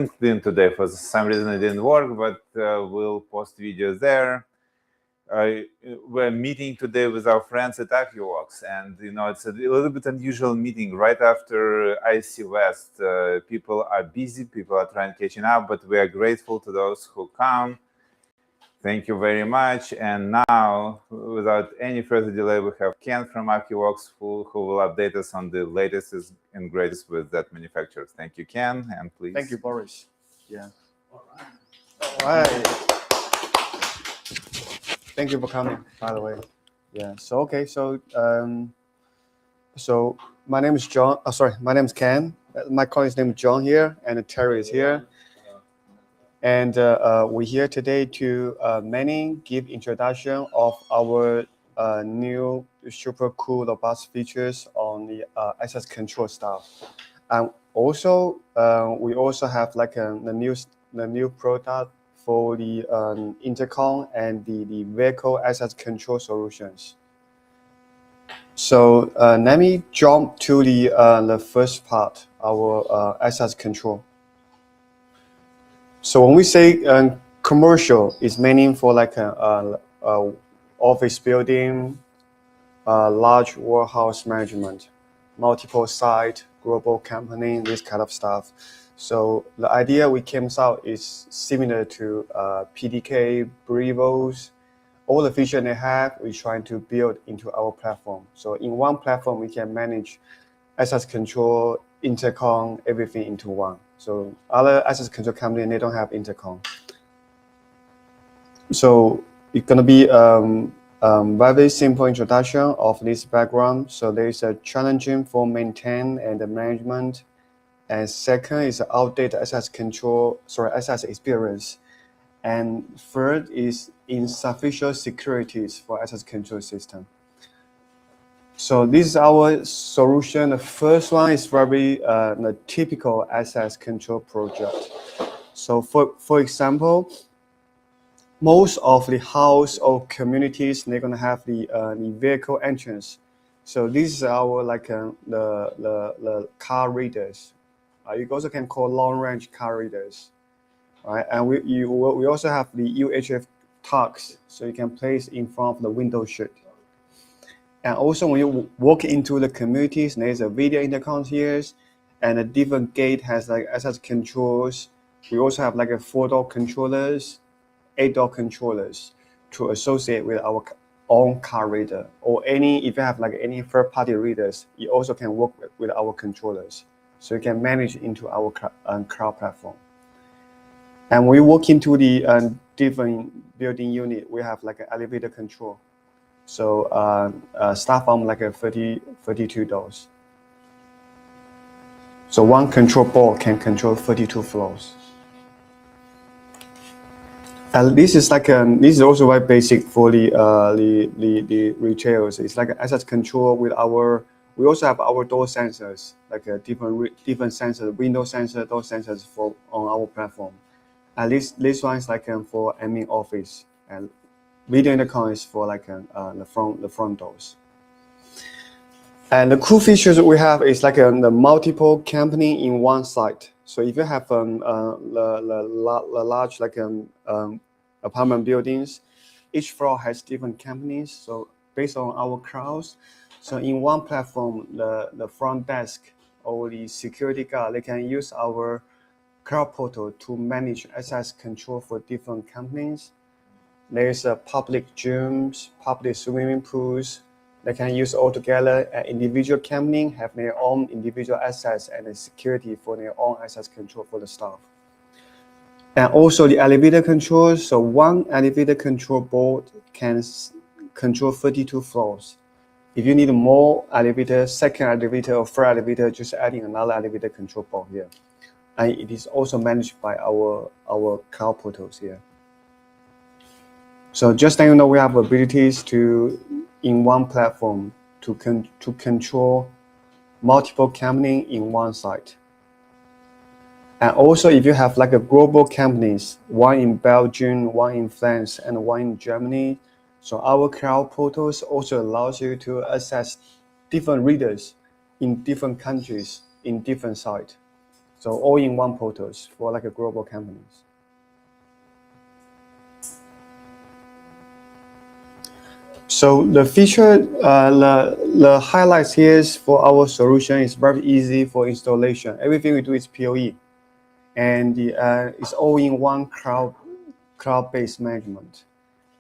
LinkedIn today. For some reason it didn't work, but we'll post videos there. We're meeting today with our friends at AccuWorks, and it's a little bit unusual meeting right after IC West. People are busy, people are trying to catching up, but we are grateful to those who come. Thank you very much. And now, without any further delay, we have Ken from AccuWorks who will update us on the latest and greatest with that manufacturer. Thank you, Ken, and please. Thank you, Boris. Yeah. All right. Thank you for coming, by the way. Yeah. So okay. So my name is John. My name is Ken. My colleague's name is John here, and Terry is here. And we're here today to mainly give introduction of our new super cool robust features on the access control stuff. And also we also have like the new product for the intercom and the vehicle access control solutions. So let me jump to the first part, our access control. So when we say commercial, it's meaning for like a office building, large warehouse management, multiple site, global company, this kind of stuff. So the idea we came out is similar to PDK, Brevos, all the features they have, we're trying to build into our platform. So in one platform, we can manage access control, intercom, everything into one. So other access control company, they don't have intercom. So it's gonna be very simple introduction of this background. So there is a challenging for maintain and the management. And second is outdated access experience. And third is insufficient securities for access control system. So this is our solution. The first one is very the typical access control project. So for example, most of the house or communities, they're gonna have the vehicle entrance. So this is our like the car readers. You also can call long range car readers, right? And we also have the UHF tags, so you can place in front of the window sheet. And also when you walk into the communities, there's a video intercom here, and a different gate has like access controls. We also have like a 4-door controllers, 8-door controllers to associate with our own car reader, or if you have like any third-party readers, you also can work with our controllers. So you can manage into our cloud platform. And we walk into the different building unit, we have like an elevator control. So start from like a 32 doors. So one control board can control 32 floors. And this is like this is also very basic for the retailers. It's like access control with our. We also have our door sensors, like a different sensors, window sensor, door sensors on our platform. And this one is like for admin office, and video intercom is for like the front doors. And the cool features we have is like the multiple company in one site. So if you have the large like apartment buildings, each floor has different companies. So based on our clouds, so in one platform, the front desk or the security guard, they can use our cloud portal to manage access control for different companies. There's public gyms, public swimming pools. They can use all together. Individual company have their own individual access and the security for their own access control for the staff. And also the elevator controls. So one elevator control board can control 32 floors. If you need more elevator, second elevator or third elevator, just adding another elevator control board here. And it is also managed by our cloud portals here. So just so you know, we have abilities to, in one platform, to control multiple companies in one site. And also, if you have like a global companies, one in Belgium, one in France, and one in Germany, so our cloud portals also allows you to access different readers in different countries, in different sites. So all-in-one portals for like a global companies. So the feature, the highlights here is for our solution is very easy for installation. Everything we do is PoE, and it's all-in-one cloud-based management.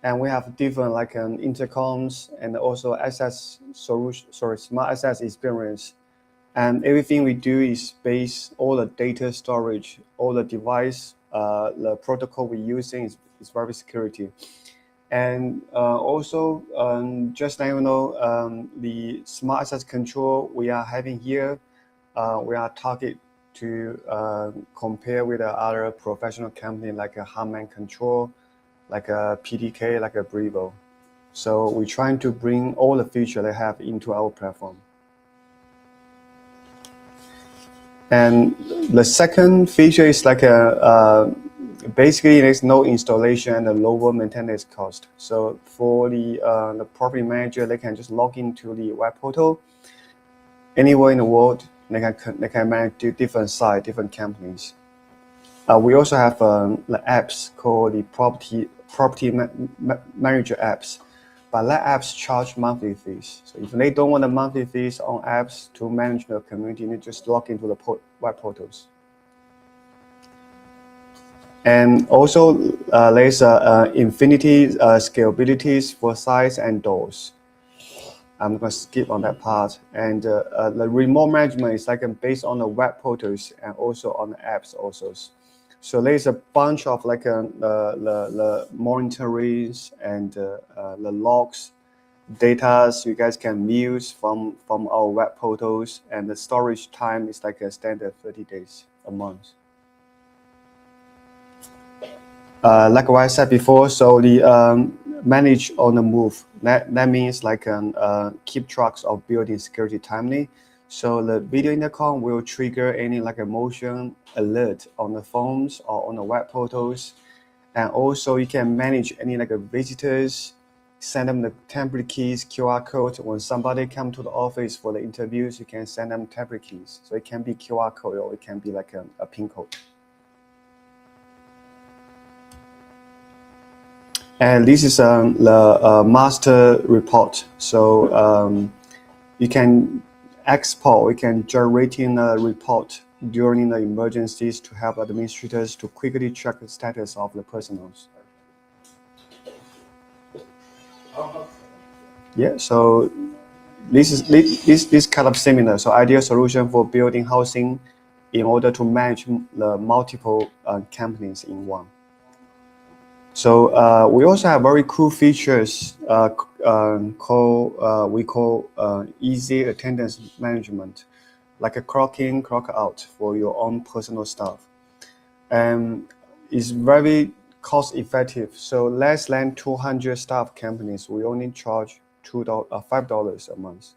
And we have different like intercoms and also access solution, smart access experience. And everything we do is based all the data storage, all the device, the protocol we're using is very security. And also, just let you know, the smart access control we are having here, we are target to compare with other professional company like a Harman Control, like a PDK, like a Brevo. So we're trying to bring all the features they have into our platform. And the second feature is like basically there's no installation and a lower maintenance cost. So for the property manager, they can just log into the web portal anywhere in the world. They can manage different sites, different companies. We also have the apps called the property manager apps, but that apps charge monthly fees. So if they don't want the monthly fees on apps to manage the community, they just log into the web portals. And also there's infinity scalabilities for sites and doors. I'm going to skip on that part. And the remote management is like based on the web portals and also on the apps also. So there's a bunch of like the monitorings and the logs, data you guys can use from our web portals, and the storage time is like a standard 30 days a month. Like what I said before, so the manage on the move. That means like keep tracks of building security timely. So the video intercom will trigger any like a motion alert on the phones or on the web portals, and also you can manage any like visitors, send them the temporary keys, QR code. When somebody come to the office for the interviews, you can send them temporary keys. So it can be QR code or it can be like a PIN code. And this is the master report. So you can export, we can generating a report during the emergencies to help administrators to quickly check the status of the personals. Yeah, so this is this kind of similar. So ideal solution for building housing in order to manage the multiple companies in one. So we also have very cool features we call easy attendance management, like a clock in, clock out for your own personal staff. And it's very cost effective. So less than 200 staff companies, we only charge $5 a month.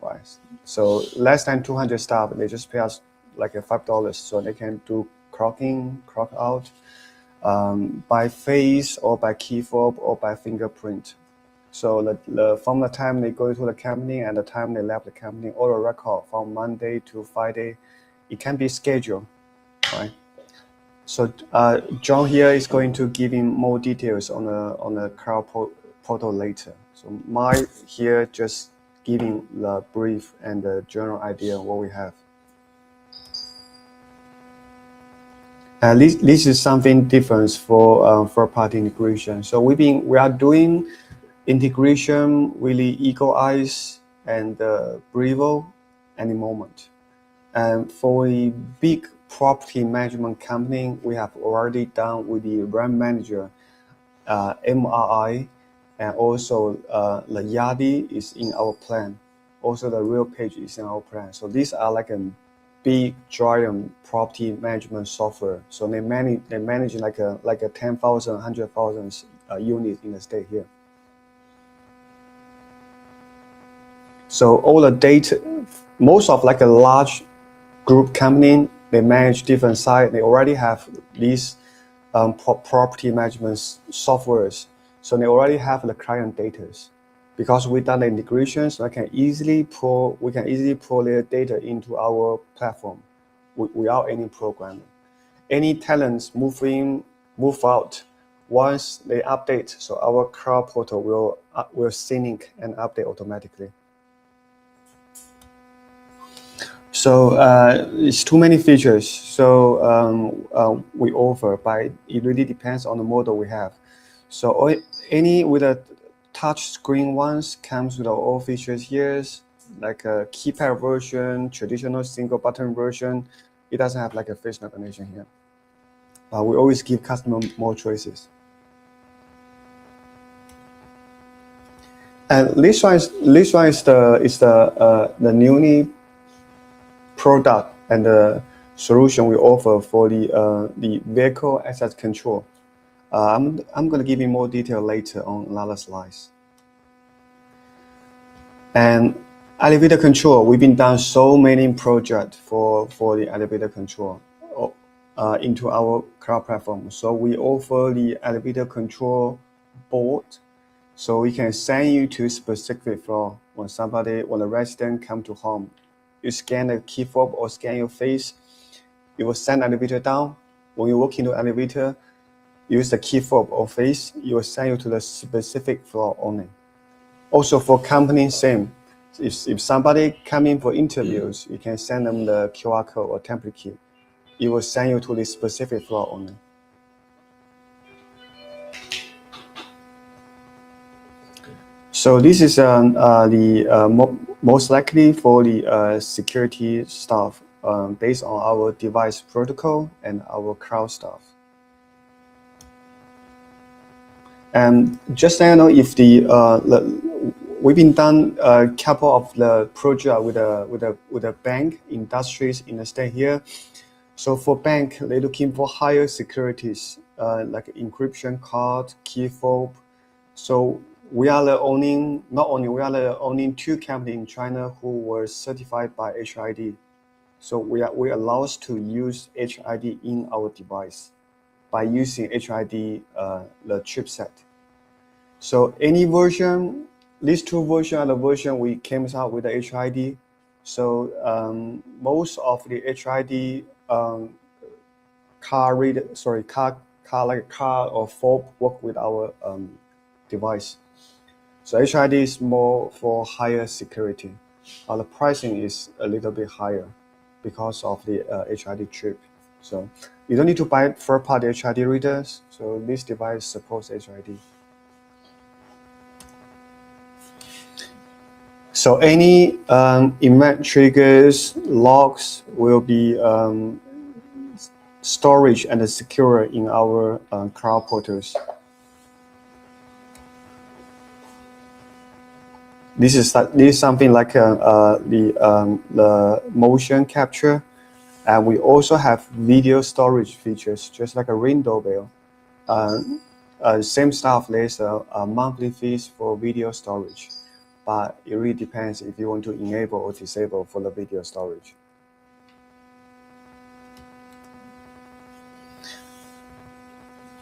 Right. So less than 200 staff, they just pay us like $5, so they can do clock in, clock out. By face or by key fob or by fingerprint. So from the time they go to the company and the time they left the company, all the record from Monday to Friday, it can be scheduled, right? So John here is going to give him more details on the cloud portal later. So Mike here just giving the brief and the general idea of what we have. This is something different for third-party integration. So we are doing integration with the Eagle Eyes and Brevo at the moment. And for a big property management company, we have already done with the brand manager, MRI, and also the Yadi is in our plan. Also the real page is in our plan. So these are like a big giant property management software. So they manage like a 10,000, 100,000 units in the state here. So all the data, most of like a large group company, they manage different sites. They already have these property management softwares. So they already have the client data. Because we've done the integrations, we can easily pull their data into our platform. without any programming. Any talents move in, move out. Once they update, so our cloud portal will sync and update automatically. So it's too many features. So we offer, but it really depends on the model we have. So any with a touch screen ones comes with all features here, like a keypad version, traditional single button version. It doesn't have like a face recognition here. We always give customer more choices. And this one is the newly product and the solution we offer for the vehicle asset control. I'm going to give you more detail later on another slides. And elevator control, we've been done so many projects for the elevator control into our cloud platform. So we offer the elevator control board. So we can send you to specific floor when a resident come to home. You scan the key fob or scan your face, it will send elevator down. When you walk into elevator, use the key fob or face, it will send you to the specific floor only. Also for company, same. If somebody come in for interviews, you can send them the QR code or template key. It will send you to the specific floor only. So this is most likely for the security stuff based on our device protocol and our cloud stuff. And just so you know, if we've been done a couple of the project with a bank industries in the state here. So for bank, they're looking for higher securities like encryption card, key fob. So we are the only two companies in China who were certified by HID. So we allow us to use HID in our device by using HID the chipset. So any version, these two versions are the version we came out with the HID. So most of the HID car or fob work with our device. So HID is more for higher security. The pricing is a little bit higher because of the HID chip. So you don't need to buy third-party HID readers. So this device supports HID. So any event triggers, logs will be storage and secure in our cloud portals. This is something like the motion capture, and we also have video storage features, just like a Ring doorbell. Same stuff. There's a monthly fees for video storage, but it really depends if you want to enable or disable for the video storage.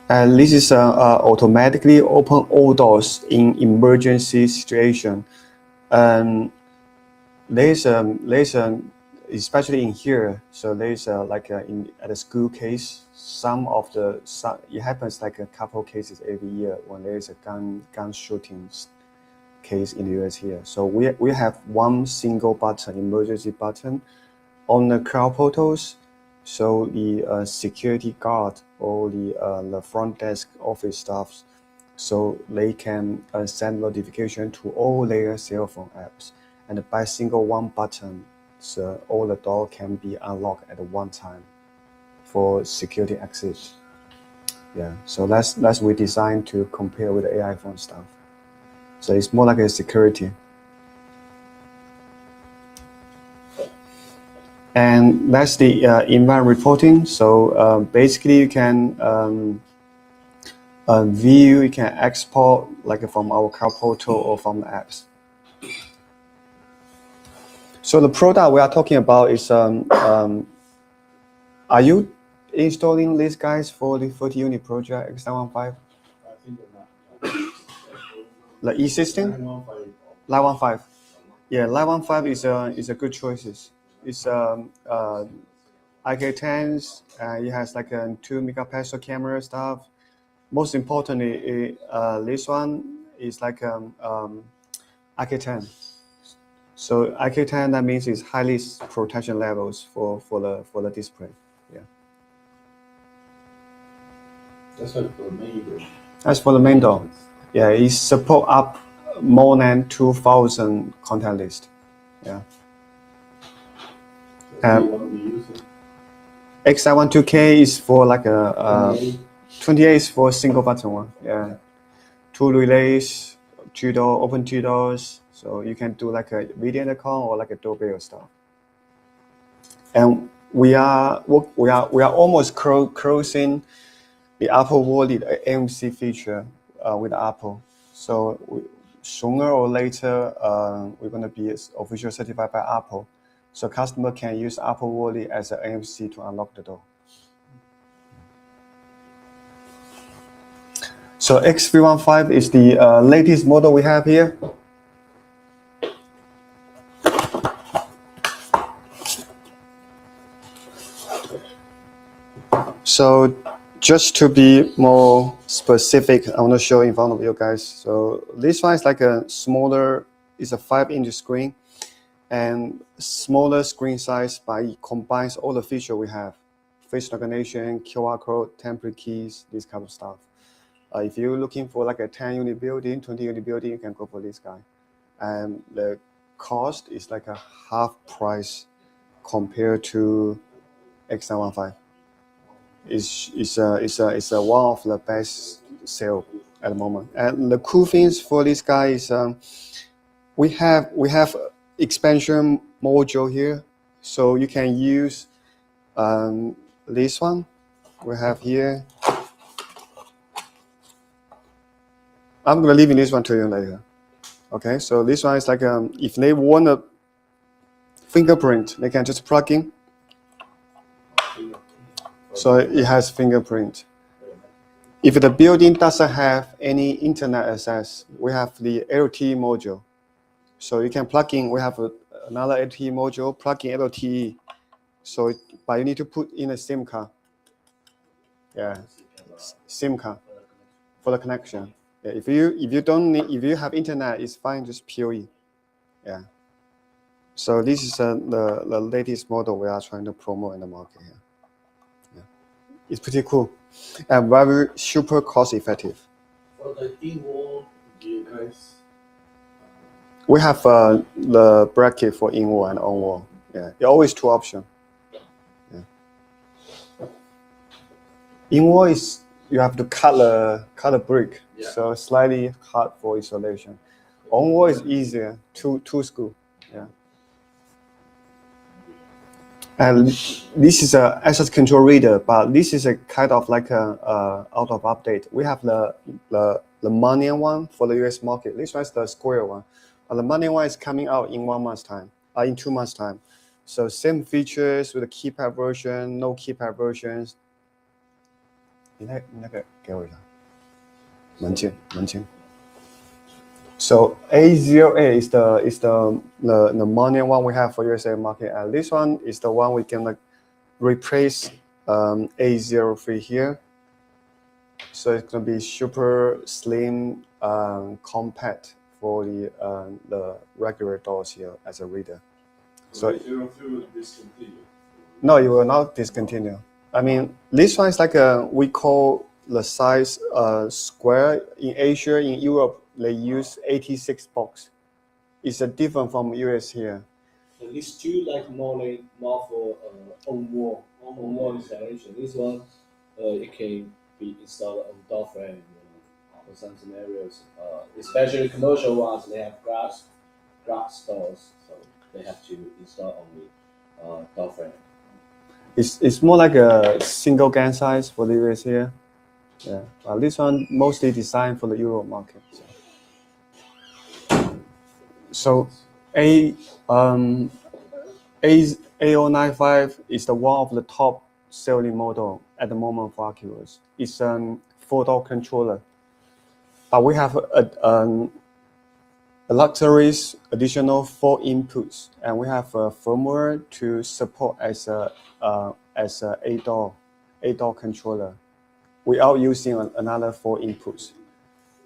And this is automatically open all doors in emergency situation. There's especially in here. So there's at a school case. It happens like a couple cases every year when there's a gun shootings case in the US here. So we have one single button, emergency button, on the cloud portals. So the security guard or the front desk office staff, so they can send notification to all their cell phone apps, and by single one button, so all the door can be unlocked at one time for security access. Yeah, so that's we designed to compare with the AI phone stuff. So it's more like a security. And that's the environment reporting. So basically, you can view, you can export like from our cloud portal or from the apps. So the product we are talking about is, are you installing these guys for the 40 unit project X915? I think they're not. The E-system? 915. Yeah, 915 is a good choice. It's IK10s. It has like a 2 megapixel camera stuff. Most importantly, this one is like IK10. So IK10, that means it's highly protection levels for the display. Yeah. That's like for the main door. As for the main door, yeah, it support up more than 2,000 content list. Yeah. So you want to be using X712K is for like a 28. 28 is for single button one. Yeah. 2 relays, 2 door, open 2 doors. So you can do like a video intercom or like a doorbell stuff. And we are almost closing the Apple Wallet AMC feature with Apple. So sooner or later, we're going to be officially certified by Apple. So customer can use Apple Wallet as an AMC to unlock the door. So X315 is the latest model we have here. So just to be more specific, I want to show in front of you guys. So this one is like a smaller, it's a 5-inch screen and smaller screen size, but it combines all the features we have. Face recognition, QR code, temporary keys, this kind of stuff. If you're looking for like a 10-unit building, 20-unit building, you can go for this guy. And the cost is like a half price compared to X915. It's one of the best sale at the moment. And the cool things for this guy is we have expansion module here, so you can use this one we have here. I'm gonna leave this one to you later. Okay, so this one is like if they want a fingerprint, they can just plug in. So it has fingerprint. If the building doesn't have any internet access, we have the LTE module. So you can plug in, we have another LTE module, plug in LTE. So, but you need to put in a SIM card. Yeah, SIM card for the connection. Yeah, if you don't need, if you have internet, it's fine, just PoE. Yeah. So this is the latest model we are trying to promote in the market here. Yeah. It's pretty cool and very super cost effective. For the in-wall, do you guys? We have the bracket for in-wall and on-wall. Yeah, there are always 2 options. Yeah. In-wall is you have to cut a brick, yeah. So slightly hard for isolation. On-wall is easier, two screw. Yeah. And this is a access control reader, but this is a kind of like a out of update. We have the money one for the US market. This one is the square one. The money one is coming out in 1 month's time, in 2 months' time. So same features with the keypad version, no keypad versions. 你那个给我一下，门禁。So A08 is the money one we have for USA market, and this one is the one we can like replace A03 here. So it's gonna be super slim, compact for the regular doors here as a reader. So no, it will not discontinue. I mean, this one is like we call the size square. In Asia, in Europe, they use 86 box. It's different from US here. So these two like more for on-wall installation. This one, it can be installed on door frame for some scenarios. Especially commercial ones, they have glass doors, so they have to install on the door frame. It's more like a single gang size for the US here. Yeah, this one mostly designed for the Europe market. So A095 is the one of the top selling model at the moment for Oculus. It's a 4-door controller, but we have a luxurious additional 4 inputs, and we have a firmware to support as a as a 8-door controller without using another 4 inputs.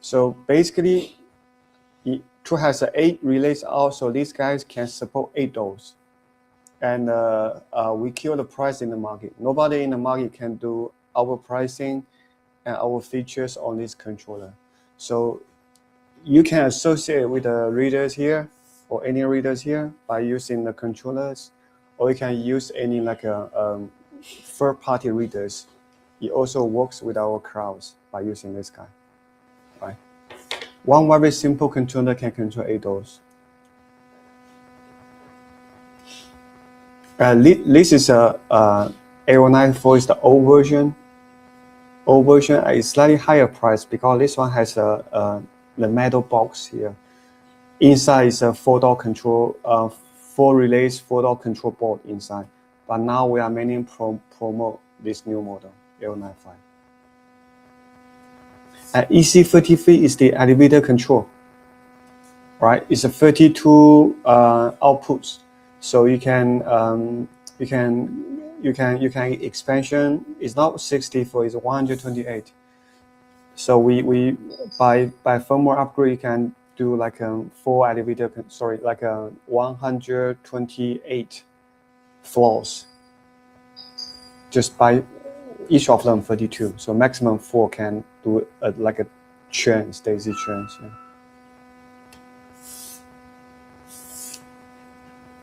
So basically, it has 8 relays out, so these guys can support 8 doors. And we kill the price in the market. Nobody in the market can do our pricing and our features on this controller. So you can associate with the readers here or any readers here by using the controllers, or you can use any like a third-party readers. It also works with our crowds by using this guy, right? One very simple controller can control 8 doors. This is a A194 is the old version. Old version is slightly higher price because this one has the metal box here. Inside is a 4-door control, 4 relays, 4-door control board inside. But now we are mainly promote this new model, L95. EC33 is the elevator control, right? It's a 32 outputs, so you can expansion. It's not 64, it's 128. So we by firmware upgrade, you can do like 4 elevator, like 128 floors. Just by each of them 32. So maximum 4 can do like a train, daisy trains.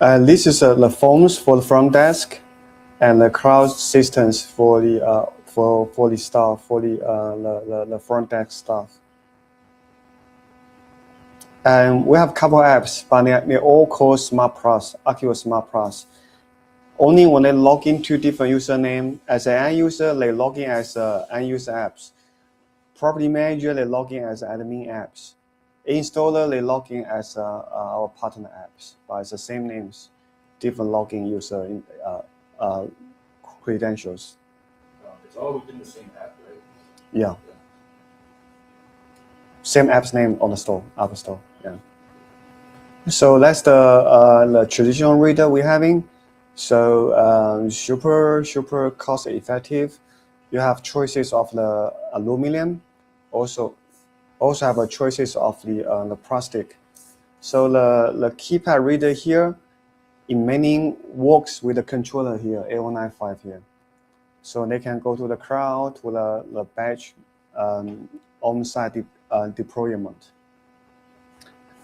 Yeah. This is the phones for the front desk, and the crowd systems for the for the staff, for the front desk staff. And we have a couple apps, but they all called Smart Plus, Active Smart Plus. Only when they log into different username, as an end user, they log in as end user apps. Property manager, they log in as admin apps. Installer, they log in as our partner apps, but it's the same names, different login user credentials. It's all within the same app, right? Yeah. Same app's name on the store, App Store. Yeah. So that's the traditional reader we're having. So super cost effective. You have choices of the aluminum, also have a choices of the plastic. So the keypad reader here, in many works with the controller here, A195 here. So they can go to the crowd to the batch on-site deployment.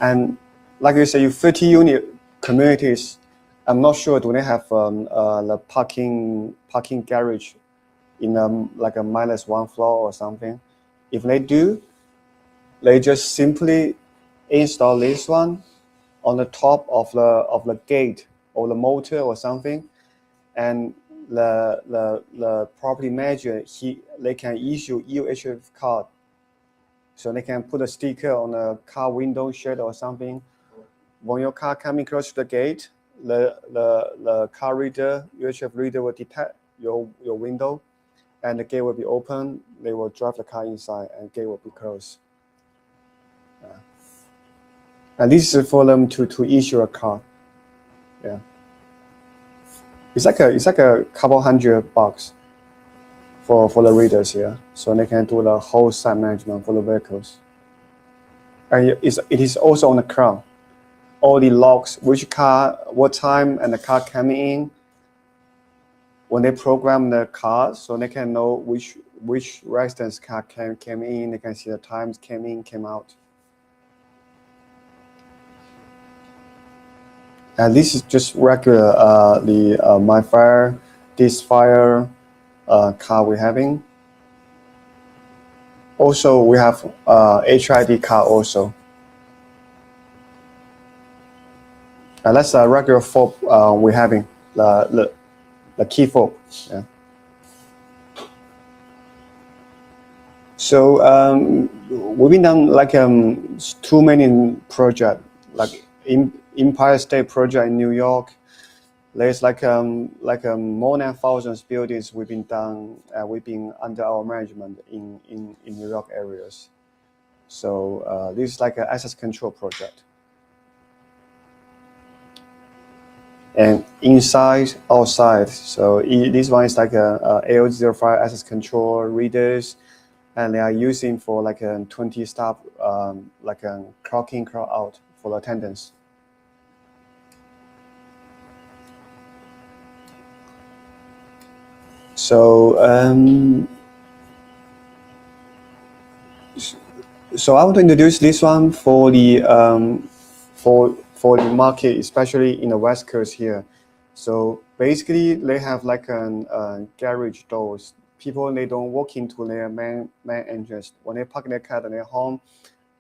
And like you say, you 30 unit communities. I'm not sure, do they have the parking garage in like a -1 floor or something? If they do, they just simply install this one on the top of the gate or the motor or something, and the property manager, they can issue UHF card, so they can put a sticker on the car window shade or something. When your car coming close to the gate, the car reader, UHF reader will detect your window, and the gate will be open. They will drive the car inside, and gate will be closed. And this is for them to issue a card. Yeah, it's like a couple $100 for the readers here, so they can do the whole site management for the vehicles. And it is also on the cloud. All the logs, which car, what time, and the car coming in. When they program the cars, so they can know which residence car came in. They can see the times came in, came out. And this is just regular the MyFire, this fire car we're having. Also, we have HID car also. And that's a regular fob we're having, the key fob. Yeah. So we've been done like too many projects, like Empire State Project in New York. There's like more than 1,000 buildings we've been done. We've been under our management in New York areas. So this is like an access control project. and inside, outside. So this one is like a AO05 access control readers, and they are using for like a 20 stop, like a clock in, clock out for the attendance. So so I want to introduce this one for the for the market, especially in the West Coast here. So basically, they have like a garage doors. People, they don't walk into their main entrance. When they park their car in their home,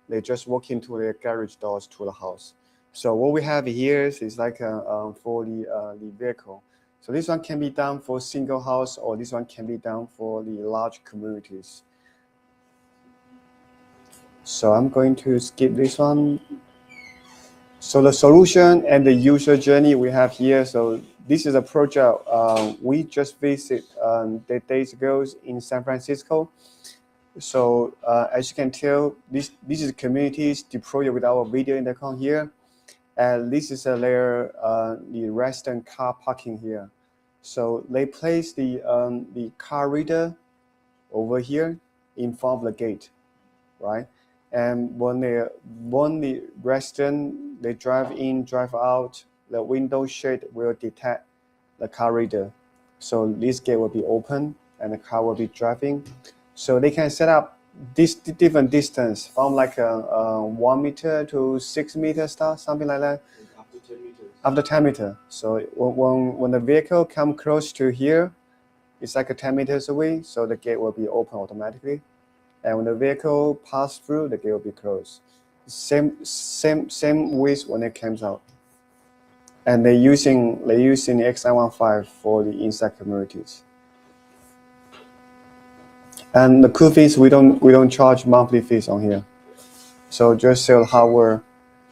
they just walk into their garage doors to the house. So what we have here is like for the vehicle. So this one can be done for single house, or this one can be done for the large communities. So I'm going to skip this one. So the solution and the user journey we have here. So this is a project we just visited days ago in San Francisco. So as you can tell, this is communities deployed with our video intercom here, and this is their the resident car parking here. So they place the car reader over here in front of the gate, right? And when the resident, they drive in, drive out, the window shade will detect the car reader. So this gate will be open and the car will be driving. So they can set up this different distance from like a 1 meter to 6 meters, something like that. Up to 10 meters. Up to 10 meters. So when the vehicle come close to here, it's like a 10 meters away. So the gate will be open automatically. And when the vehicle pass through, the gate will be closed. Same with when it comes out. And they're using the X915 for the inside communities. And the cool thing is we don't charge monthly fees on here. So just sell the hardware,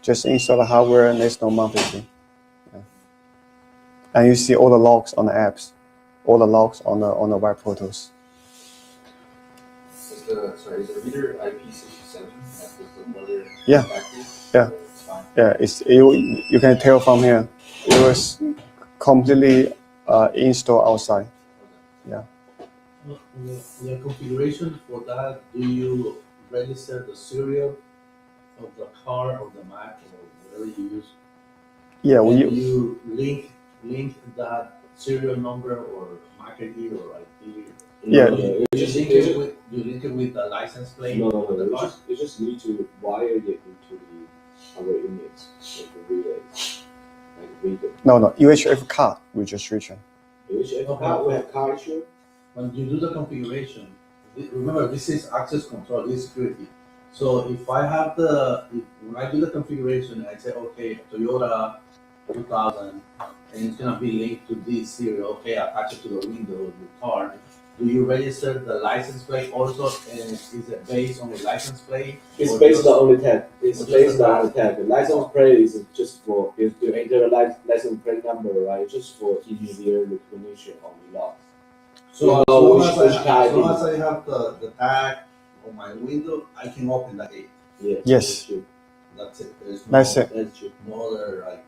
just install the hardware, and there's no monthly fee. Yeah. And you see all the logs on the apps, all the logs on the web portals. Is the reader IP67? Yeah. Yeah. It's fine. Yeah, you can tell from here. It was completely installed outside. Yeah. The configuration for that, do you register the serial of the car or the Mac or whatever you use? Yeah, And you link that serial number or MAC ID or IP? Yeah. You link it with the license plate No, of the car? you just need to wire it into our units, like the relays, like read it. No, UHF card registration. Which we have car issue. When you do the configuration, remember this is access control, this is security. So if I have when I do the configuration, I say, okay, Toyota 2000, and it's gonna be linked to this serial, okay, attach it to the window of the car. Do you register the license plate also, and is it based on the license plate? It's based on the tag. It's based on the tag. The license plate is just for if you enter a license plate number, right? Just for easier recognition on the log. So So as which long car as I have the tag on my window, I can open the gate. Yes. Yes. That's it. There's That's it. That's true. no other like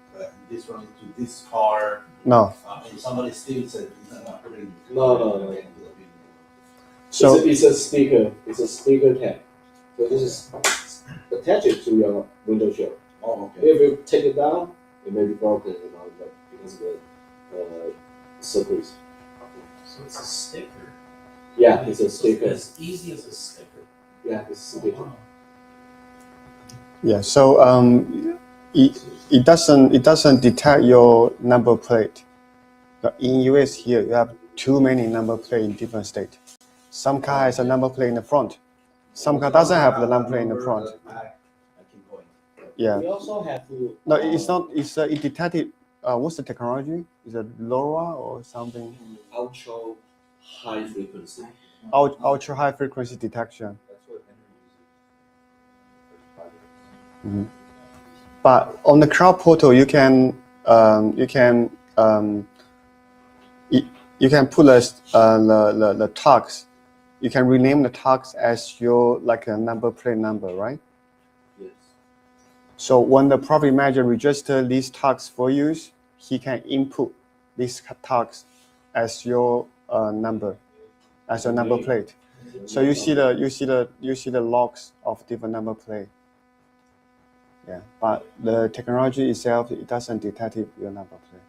this one into this car. No. And somebody steals it, he's not putting it. No. So it's a sticker. It's a sticker tag. So this is attached to your window shield. Oh, okay. If you take it down, it may be broken, but because of the surface. So it's a sticker. Yeah, it's a sticker. As easy as a sticker. Yeah, it's a sticker. Wow. yeah, so it doesn't detect your number plate. But in US here, you have too many number plate in different states. Some car has a number plate in the front. Some car doesn't have the number plate in the front. I keep going. Yeah. We also have to. No, it's not. It's it detected. What's the technology? Is it LoRa or something? Ultra high frequency. Ultra high frequency detection. That's what But on the cloud portal, you can put the tags. You can rename the tags as your like a number plate number, right? Yes. So when the property manager register these tags for you, he can input these tags as your number, as your number plate. So you see the logs of different number plate. Yeah, but the technology itself, it doesn't detect your number plate.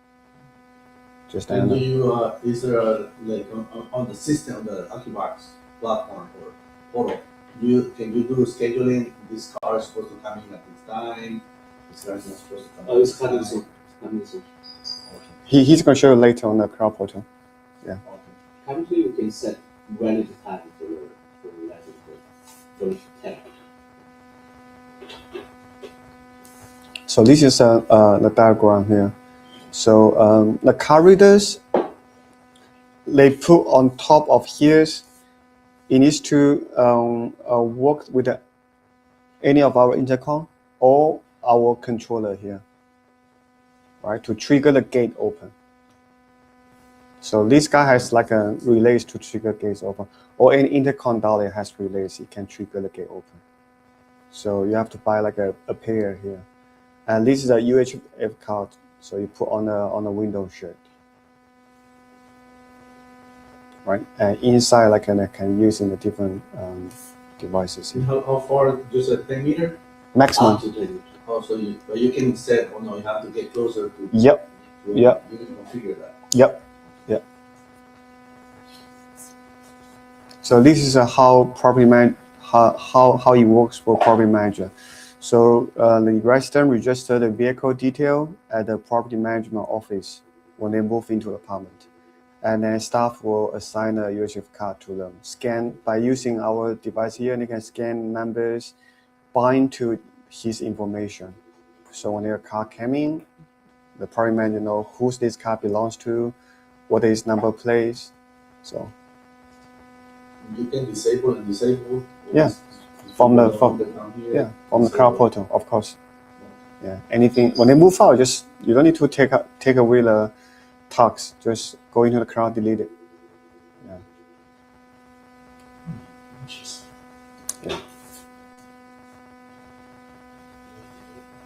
Just And do you is there like on the system, on the AccuBox platform or portal, can you do scheduling? This car is supposed to come in at this time. This car is not supposed to come. Oh, it's coming soon. Coming soon. He's going to show you later on the cloud portal. Okay. Currently, you can set relative time for the tag. So this is the diagram here. So the card readers, they put on top of here, it needs to work with any of our intercom or our controller here, right, to trigger the gate open. So this guy has like a relays to trigger gates open, or any intercom dial has relays, it can trigger the gate open. So you have to buy like a pair here. And this is a UHF card, so you put on a window shirt, right? And inside, like, I can use in the different devices here. How far? Just a 10 meter? Maximum. Oh, so you can set. Oh no, you have to get closer to. Yep. Yep. You can configure that. Yep. Yep. So this is how property how it works for property manager. So the resident register the vehicle detail at the property management office when they move into the apartment. And then staff will assign a UHF card to them. Scan by using our device here, and they can scan numbers, bind to his information. So when their car came in, the property manager know whose this car belongs to, what is number plate. So you can disable and disable. Yeah. From the cloud portal, of course. Yeah. Anything when they move out, just you don't need to take away the tags. Just go into the cloud, delete it. Yeah. Yeah.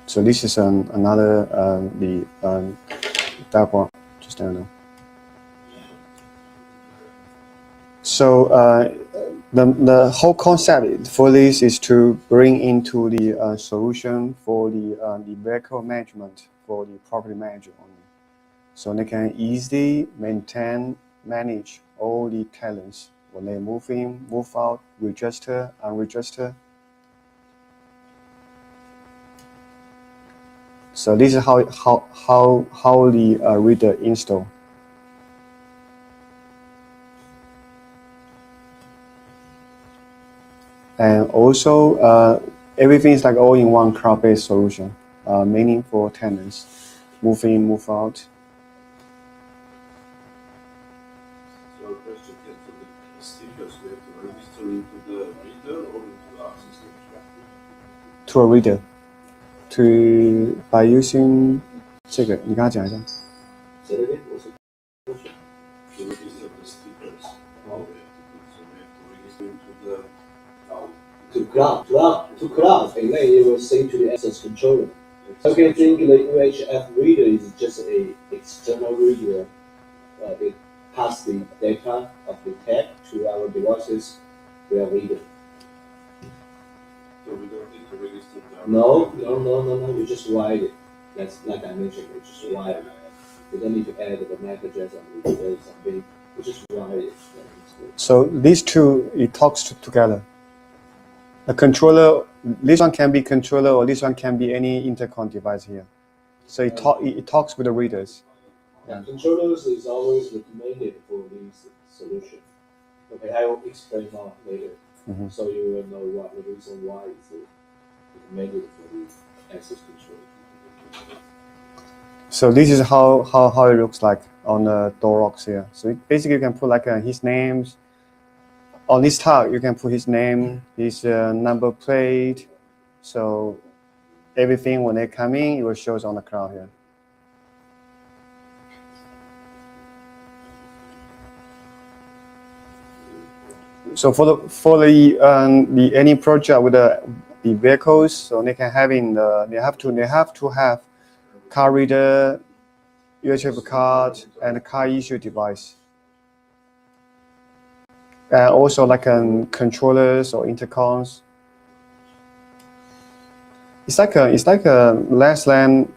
So this is another the diagram. Just down there. So the whole concept for this is to bring into the solution for the vehicle management for the property manager only. So they can easily manage all the tenants when they move in, move out, register, unregister. So this is how the reader install. And also, everything is like all-in-one cloud-based solution, meaning for tenants, move in, move out. So, question: for the stickers, we have to register into the reader or into the access control? To a reader, by using 这个，你刚刚讲一下。 Say it again. What's the question? To register the stickers, how we have to do? So we have to register into the cloud. To cloud, and then it will say to the access controller. So you can think the UHF reader is just a external reader. It pass the data of the tag to our devices. We are reader. So we don't need to register the. No. You just write it. That's like I mentioned. You just write it. You don't need to add the MAC address and the something. You just write it. So these two, it talks together. The controller, this one can be controller, or this one can be any intercom device here. So it talks with the readers. Yeah. Controllers is always recommended for this solution. Okay, I will explain more later, so you will know what the reason why it's recommended for the access control. So this is how it looks like on the door locks here. So basically you can put like his names. On this tag, you can put his name, his number plate. So everything when they come in, it will show on the cloud here. So for the any project with the vehicles, so they can have they have to have car reader USB card, and car issue device. And also like controllers or intercoms. It's like a less than.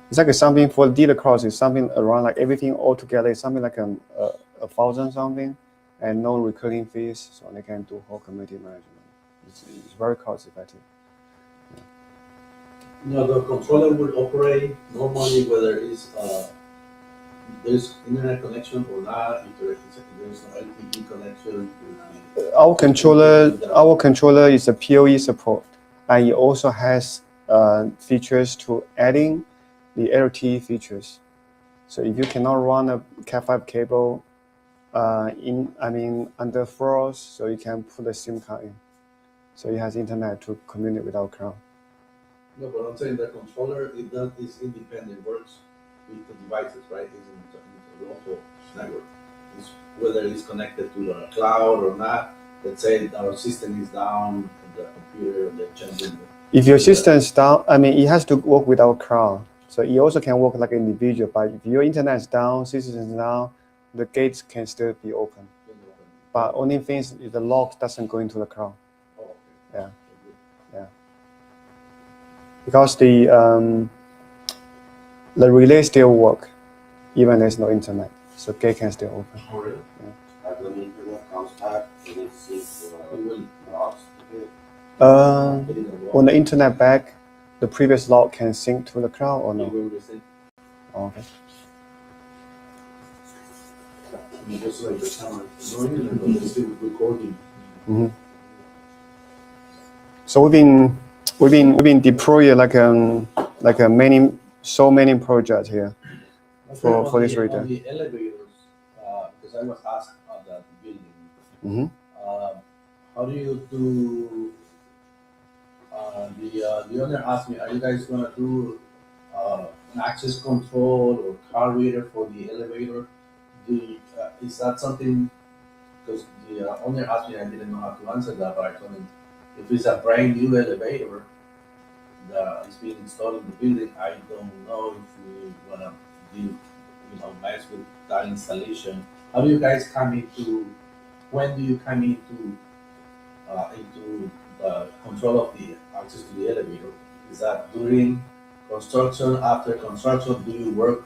It's like something for dealer cost. It's something around like everything all together. It's something like 1,000 something, and no recurring fees, so they can do whole community management. It's very cost effective. No, the controller will operate normally whether it's there's internet connection or not. If there's no LTE connection. Our controller is a PoE support, and it also has features to adding the LTE features. So if you cannot run a Cat5 cable under floors, so you can put a SIM card in. So it has internet to communicate with our cloud. No, but I'm saying the controller is independent, works with the devices, right? It's in the local network. It's, whether it's connected to the cloud or not. Let's say our system is down, the computer, they're changing. If your system is down, it has to work with our cloud. So it also can work like an individual, but if your internet is down, system is down, the gates can still be open. But only thing is the log doesn't go into the cloud. Oh, okay. Yeah. Because the relay still work, even there's no internet. So gate can still open. Oh, really? As the internet comes back, it will sync to logs to it. On the internet back, the previous log can sync to the cloud or no? It will resync. Oh, okay. Just like the camera, no internet, but they're still recording. Mm-hmm. So we've been deploying so many projects here for this reader. On the elevators, because I was asked about that building. Mm-hmm. How do you do? The owner asked me, are you guys gonna do an access control or car reader for the elevator? Is that something? Because the owner asked me, I didn't know how to answer that, but I told him if it's a brand new elevator that is being installed in the building, I don't know if we wanna do mess with that installation. How do you guys come into? When do you come into the control of the access to the elevator? Is that during construction, after construction? Do you work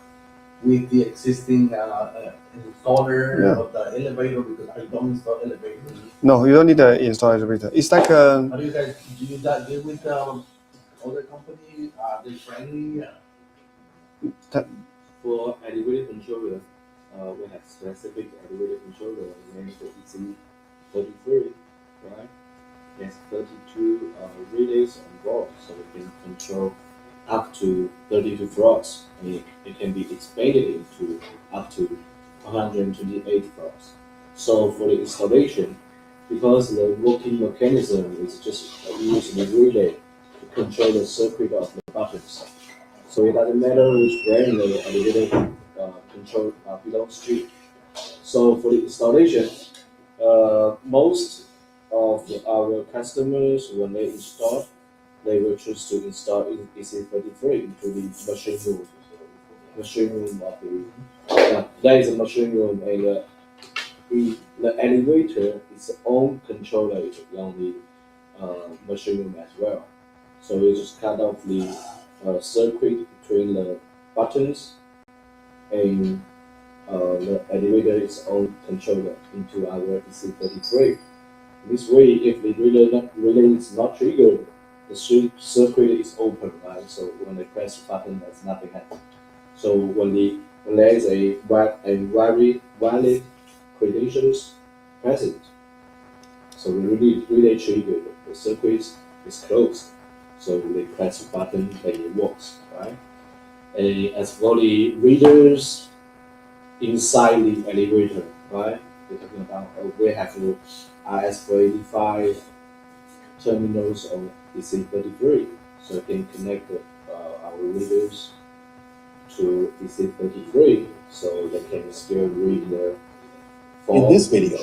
with the existing installer of the elevator? Because I don't install elevators. No, you don't need to install elevator. It's like How do you guys deal with other company? Are they friendly? For elevator controller, we have specific elevator controller named for EC33, right? There's 32 relays on board, so we can control up to 32 floors. And it can be expanded into up to 128 floors. So for the installation, because the working mechanism is just using the relay to control the circuit of the buttons. So it doesn't matter which brand the elevator control belongs to. So for the installation, most of our customers, when they install, they will choose to install EC33 into the machine room. Machine room of the that is a machine room, and the elevator is its own controller on the machine room as well. So we just cut off the circuit between the buttons and the elevator its own controller into our EC33. This way, if the relay is not triggered, the circuit is open, right? So when they press the button, there's nothing happens. So when there is a valid credentials present, so the relay triggered, the circuit is closed. So they press the button, then it works, right? And as for the readers inside the elevator, right? We're talking about we have RS485 terminals on EC33, so we can connect our readers to EC33, so they can still read the. In this video,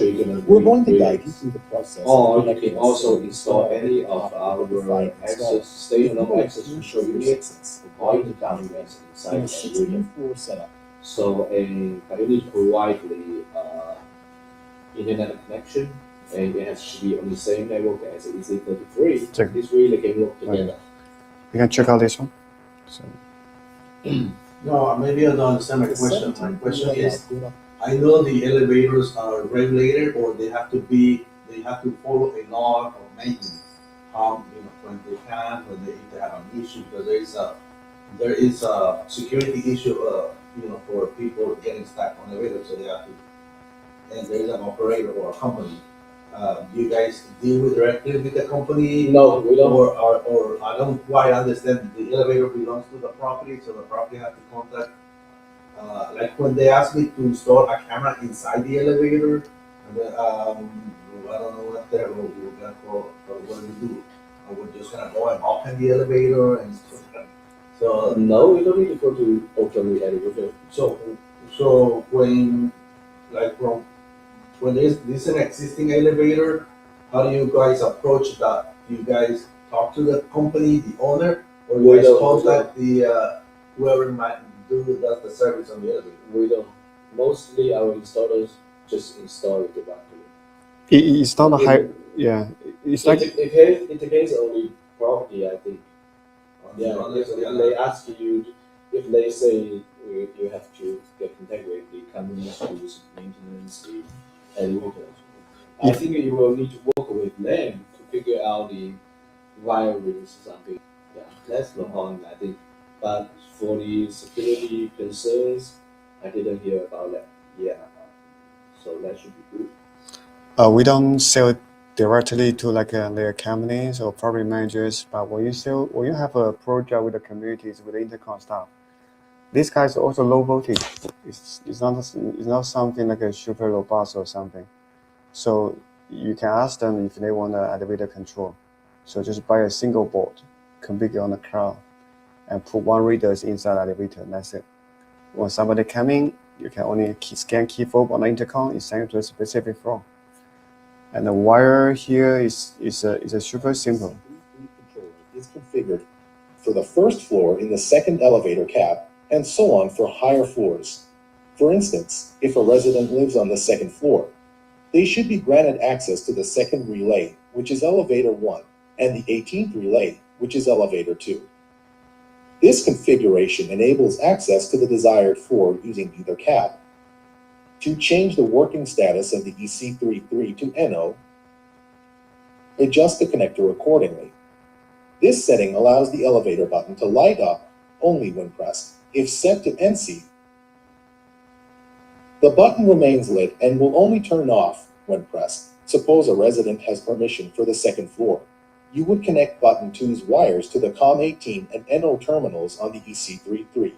we're going to guide you through the process. Or you can also install any of our standalone access control units or the documents inside the reader. For setup. So, but you need to provide the internet connection, and it has to be on the same network as EC33. Check. This way they can work together. You can check out this one. So, No, maybe I don't understand my question. My question is, I know the elevators are regulated, or they have to follow a law of maintenance. When they can, when if they have an issue, because there is a security issue, for people getting stuck on the elevator, so they have to. And there is an operator or a company. Do you guys deal directly with the company? No, we don't. Or I don't quite understand. The elevator belongs to the property, so the property has to contact. Like when they asked me to install a camera inside the elevator, and then, I don't know what they're gonna call, or what do we do? We're just gonna go and open the elevator and stuff. So No, we don't need to go to open the elevator. so when there's this an existing elevator, how do you guys approach that? Do you guys talk to the company, the owner, or you We guys don't. contact the whoever does the service on the elevator? We don't. Mostly our installers just install it directly. it's not a high. Yeah, it's like It depends on the property, I think. Yeah, Unless if they ask you, if they say you have to get contact with the companies who's maintenance the elevators, I think you will need to work with them to figure out the wirings or something. Yeah, that's the point, I think. But for the security concerns, I didn't hear about that. Yeah, so that should be good. we don't sell directly to like their companies or property managers, but when you have a project with the communities with the intercom staff, this guy is also low voltage. It's not something like a super robust or something. So you can ask them if they want elevator control. So just buy a single board, configure on the cloud, and put one readers inside the elevator. And that's it. When somebody coming, you can only scan key fob on the intercom. It's sent to a specific floor. And the wire here is a super simple. Controller is configured for the first floor in the second elevator cap, and so on for higher floors. For instance, if a resident lives on the second floor, they should be granted access to the second relay, which is elevator 1, and the 18th relay, which is elevator 2. This configuration enables access to the desired floor using either cap. To change the working status of the EC33 to NO, adjust the connector accordingly. This setting allows the elevator button to light up only when pressed. If set to NC, the button remains lit and will only turn off when pressed. Suppose a resident has permission for the second floor. You would connect button 2's wires to the COM18 and NO terminals on the EC33.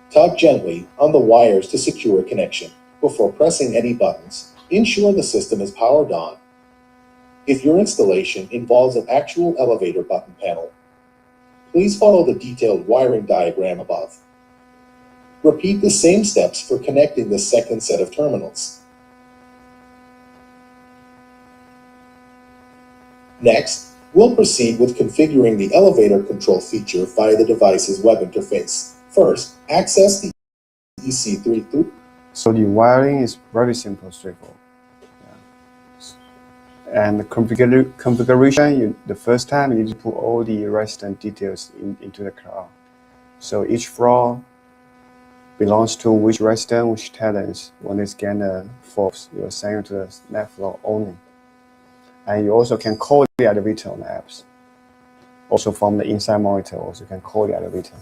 Tug gently on the wires to secure connection. Before pressing any buttons, ensure the system is powered on. If your installation involves an actual elevator button panel, please follow the detailed wiring diagram above. Repeat the same steps for connecting the second set of terminals. Next, we'll proceed with configuring the elevator control feature via the device's web interface. First, access the EC33. So the wiring is very simple, straightforward. Yeah. And the configuration, the first time you need to put all the resident details into the cloud. So each floor belongs to which resident, which tenants. When they scan the fobs, you assign it to the net floor only. And you also can call the elevator on the apps. Also from the inside monitor, also you can call the elevator.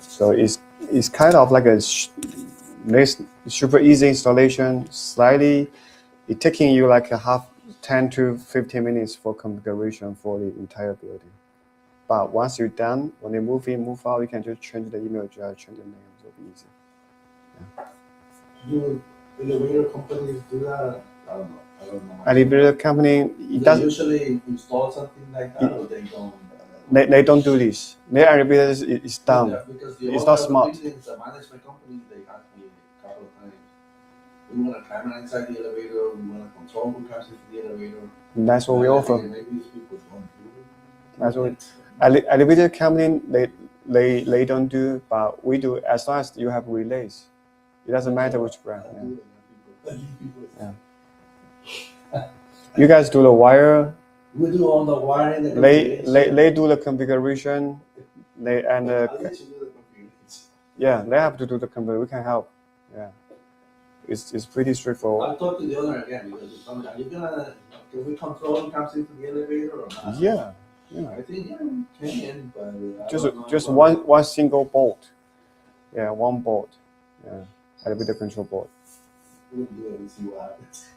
So it's kind of like a super easy installation. Slightly, it's taking you like 10 to 15 minutes for configuration for the entire building. But once you're done, when they move in, move out, you can just change the email address, change the name. It'll be easy. Do elevator companies do that? I don't know. Elevator company, They usually install something like that, or they don't? they don't do this. Their elevator is dumb. Yeah, because the It's not other smart. buildings, the management company, they asked me a couple of times, we want a camera inside the elevator, we want a control who comes into the elevator. That's what we offer. Maybe these people don't do it. That's what elevator company, they don't do, but we do. As long as you have relays, it doesn't matter which brand. Yeah. You guys do the wire. We do all the wiring. They do the configuration. They and At least you do the configuration. yeah, they have to do the configuration. We can help. Yeah, it's pretty straightforward. I'll talk to the owner again because it's something. Are you gonna? Can we control who comes into the elevator or not? Yeah. I think we can, but I Just don't know just about- one single bolt. Yeah, one bolt. Yeah, and with the control board. We'll do it and see what happens.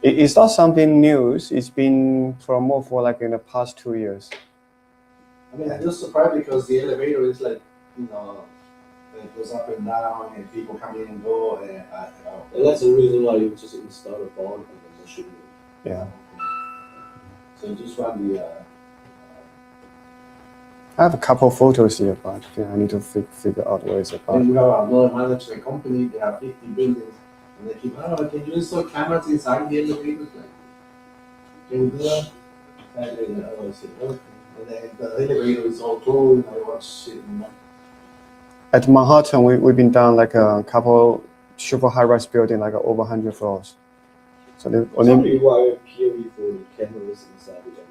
It's not something new. It's been promoted for like in the past 2 years. I mean, I'm just surprised because the elevator is like, it goes up and down, and people come in and go, and And that's the reason why you just install a board and the machine. Yeah. So just run the. I have a couple of photos here, but I need to figure out where it's about. And we have another management company. They have 50 buildings, and they keep. Can you install cameras inside the elevators? Like, can we do that? And then I say, okay. And then the elevator is all closed, and I watch shit. At Manhattan, we've been down like a couple super high-rise building, like over 100 floors. So they Tell only me why POV for the cameras inside the elevator.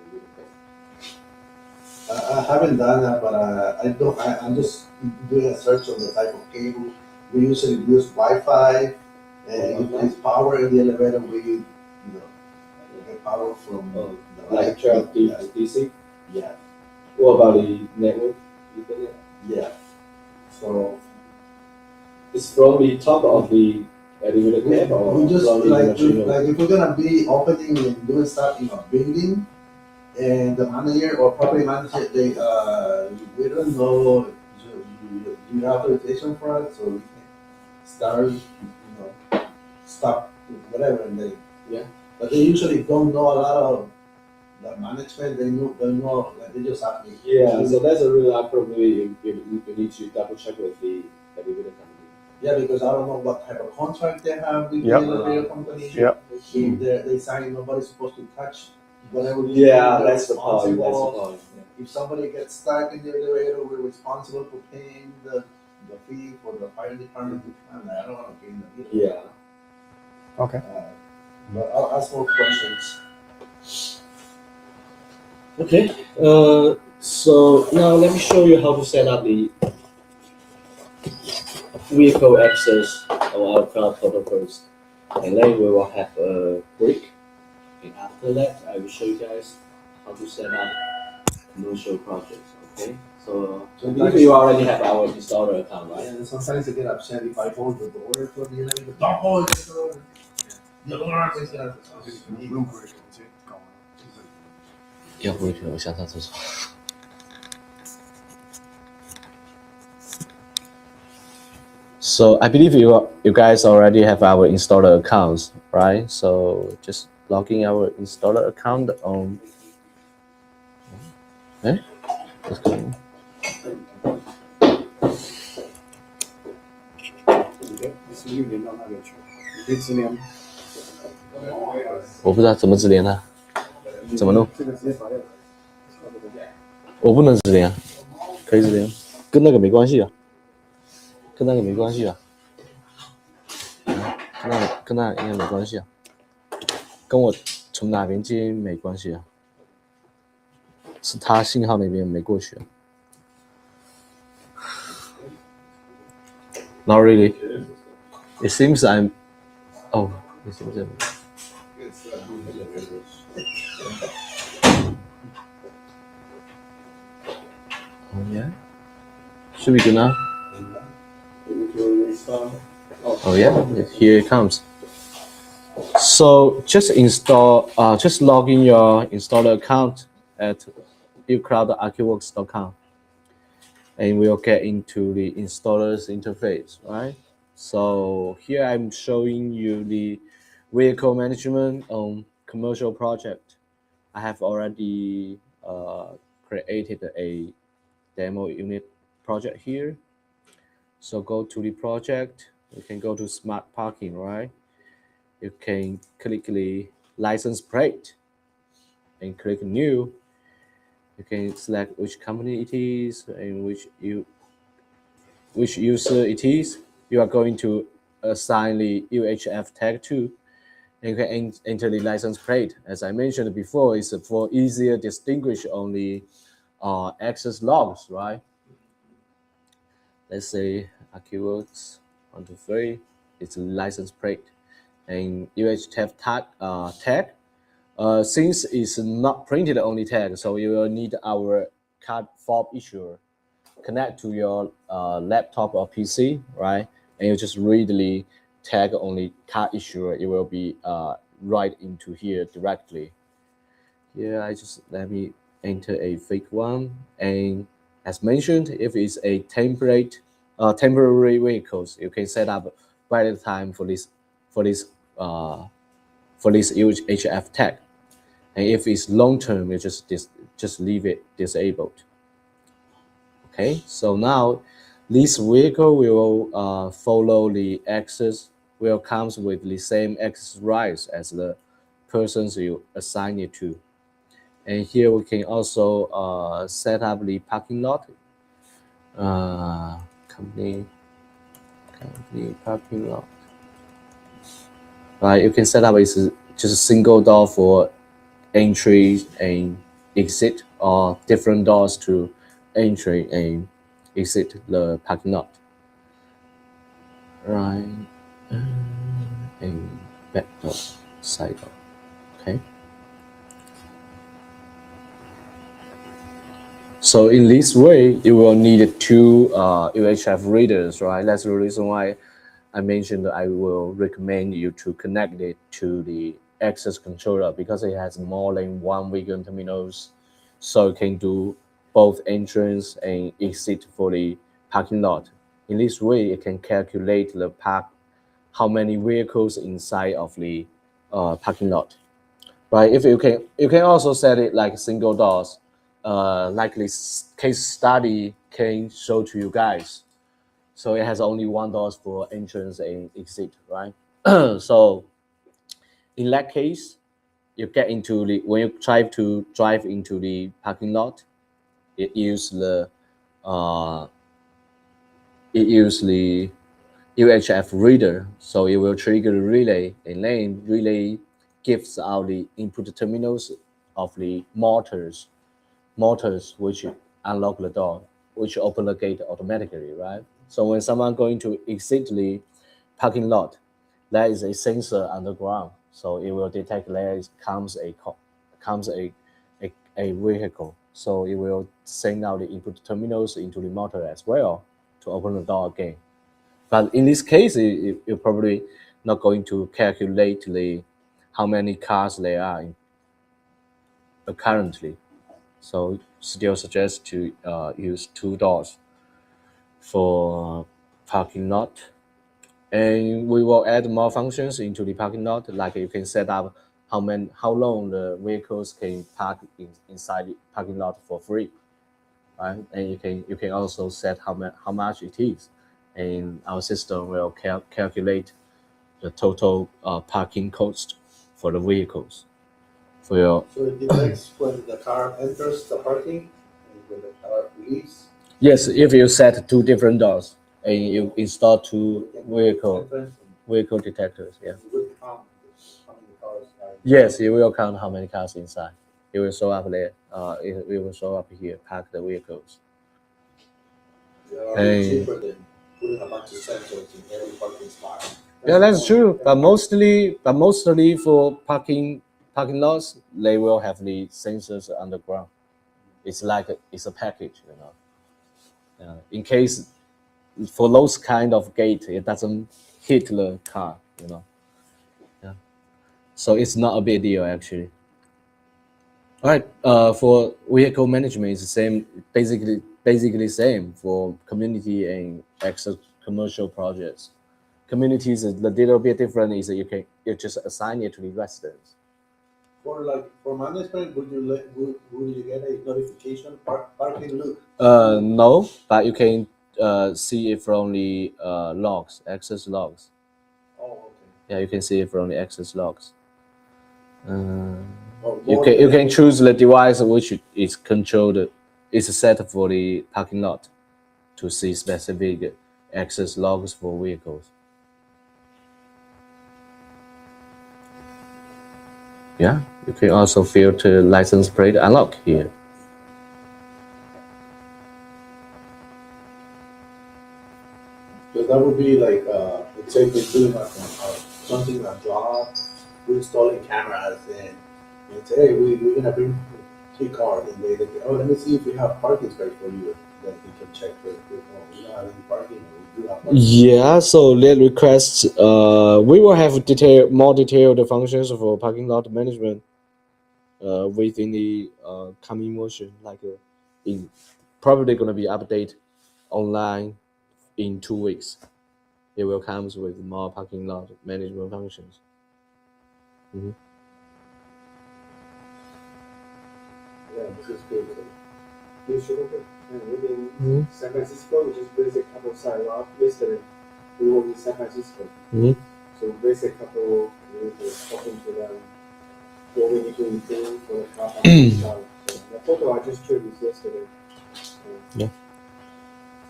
I haven't done that, but I don't. I'm just doing a search on the type of cable. We usually use Wi-Fi, and if there's power in the elevator, we get power from the Like DC? Yeah, What about the network? Ethernet? yeah. So It's from the top of the elevator cab or we just from the like machine? if we're gonna be opening and doing stuff in a building, and the manager or property manager, they we don't know. Do you have authorization for it, so we can start, stop whatever, and they But they usually don't know a lot of the management. They know like they just have me. Yeah, so that's a reason I probably you need to double check with the elevator company. Yeah, because I don't know what type of contract they have with Yep. the elevator company. Yep. If they sign nobody's supposed to touch whatever. Yeah, that's the point. That's the responsible. point. Yeah. If somebody gets stuck in the elevator, we're responsible for paying the fee for the fire department to come. I don't want to pay in the middle. Yeah. okay. But I'll ask more questions. Okay. So now let me show you how to set up the vehicle access of our cloud protocols, and then we will have a break. And after that, I will show you guys how to set up commercial projects. Okay. So I believe you already have our installer account, right? And sometimes they get upset if I hold the door for the elevator. Don't hold the door. The door is gonna. 要不我想上厕所。So I believe you guys already have our installer accounts, right? So just logging our installer account on. What's going on? 16连到那边去，你可以直连。我不知道怎么直连啊，怎么弄？这个直接拔掉。我不能直连，可以直连，跟那个没关系啊，跟那个没关系啊，跟那应该没关系啊，跟我从哪边接没关系啊，是他信号那边没过去啊。Not really. It seems I'm. Oh, it seems I'm. Oh yeah. Should be good now. Oh yeah, here it comes. So just install. Just log in your installer account at ucloud.archiworks.com. And we'll get into the installer's interface, right? So here I'm showing you the vehicle management on commercial project. I have already created a demo unit project here. So go to the project. You can go to smart parking, right? You can click the license plate and click new. You can select which company it is and which user it is. You are going to assign the UHF tag to, and you can enter the license plate. As I mentioned before, it's for easier distinguish on the access logs, right? Let's say AccuWorks 123. It's a license plate, and UHF tag. Since it's not printed on the tag, so you will need our card fob issuer connect to your laptop or PC, right? And you just read the tag on the card issuer. It will be right into here directly. Here, let me enter a fake one. And as mentioned, if it's a temporary vehicles, you can set up valid time for this UHF tag. And if it's long term, you just leave it disabled. Okay, so now this vehicle will follow the access, will comes with the same access rights as the persons you assign it to. And here we can also set up the parking lot, company parking lot. Right, you can set up just a single door for entry and exit, or different doors to entry and exit the parking lot. Right, and back door, side door. Okay. So in this way, you will need two UHF readers, right? That's the reason why I mentioned that I will recommend you to connect it to the access controller, because it has more than one vehicle terminals, so it can do both entrance and exit for the parking lot. In this way, it can calculate the how many vehicles inside of the parking lot, right? If you can also set it like single doors, like this case study can show to you guys. So it has only one door for entrance and exit, right? So in that case, you get into when you try to drive into the parking lot, it uses the UHF reader, so it will trigger the relay, and then relay gives out the input terminals of the motors which unlock the door, which open the gate automatically, right? So when someone going to exit the parking lot, there is a sensor underground, so it will detect there comes a vehicle, so it will send out the input terminals into the motor as well to open the door again. But in this case, you're probably not going to calculate how many cars there are currently. So still suggest to use two doors for parking lot. And we will add more functions into the parking lot, like you can set up how long the vehicles can park inside the parking lot for free, right? And you can also set how much it is, and our system will calculate the total parking cost for the vehicles. For your So it detects when the car enters the parking and when the car leaves. yes, if you set two different doors and you install two vehicle detectors, yeah. It will count how many cars are. Yes, it will count how many cars inside. It will show up there. It will show up here. Park the vehicles. They are cheaper than putting a bunch of sensors in every parking spot. Yeah, that's true. But mostly for parking lots, they will have the sensors underground. It's like it's a package, you know. In case for those kind of gate, it doesn't hit the car, you know. Yeah. So it's not a big deal actually. All right. For vehicle management, it's the same. Basically same for community and access commercial projects. Communities is a little bit different. Is that you just assign it to the residents. For management, would you get a notification parking loop? No, but you can see it from the logs, access logs. Oh, okay. Yeah, you can see it from the access logs. You can choose the device which is controlled, is set for the parking lot to see specific access logs for vehicles. Yeah, you can also filter license plate unlock here. So that would be like, let's say we're doing something like job, we're installing cameras and say, hey, we're gonna bring 3 cars and they oh, let me see if we have parking space for you. Then we can check we don't have any parking or we do have parking. Yeah, so let requests, we will have more detailed functions for parking lot management within the coming version, like in probably gonna be update online in 2 weeks. It will comes with more parking lot management functions. Yeah, this is good. Within San Francisco, we just raised a couple sidewalk yesterday. We were in San Francisco. So raised a couple communities, talking to them what we need to improve for the car parking style. So the photo I just took is yesterday.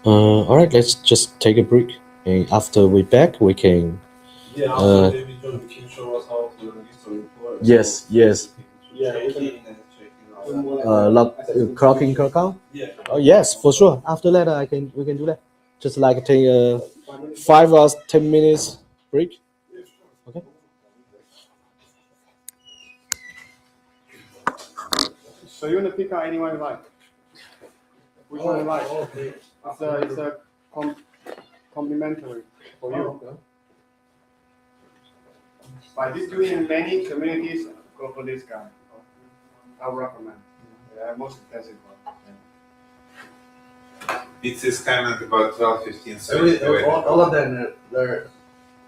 All right, let's just take a break, and after we back, we can. Yeah, after maybe John can show us how to register employees. Yes, yes. Yeah, checking and checking out. Clock in, clock out. Yeah. Oh yes, for sure. After that, we can do that. Just like take a 5 or 10 minutes break. Okay. So you want to pick out anyone you like? Which one you like? Okay. It's a complimentary for you. By this doing many communities, go for this guy. I recommend. Yeah, most expensive one. It's this kind of about 12, 15 cents. All of them, they're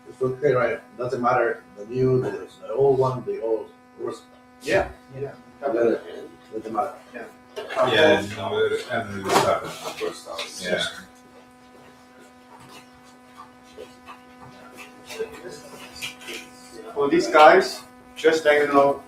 it's okay, right? Doesn't matter the new, the old one, the old worst. Yeah. Doesn't matter. Yeah, no, and the stuff, of course. Yeah. For these guys, just let you know,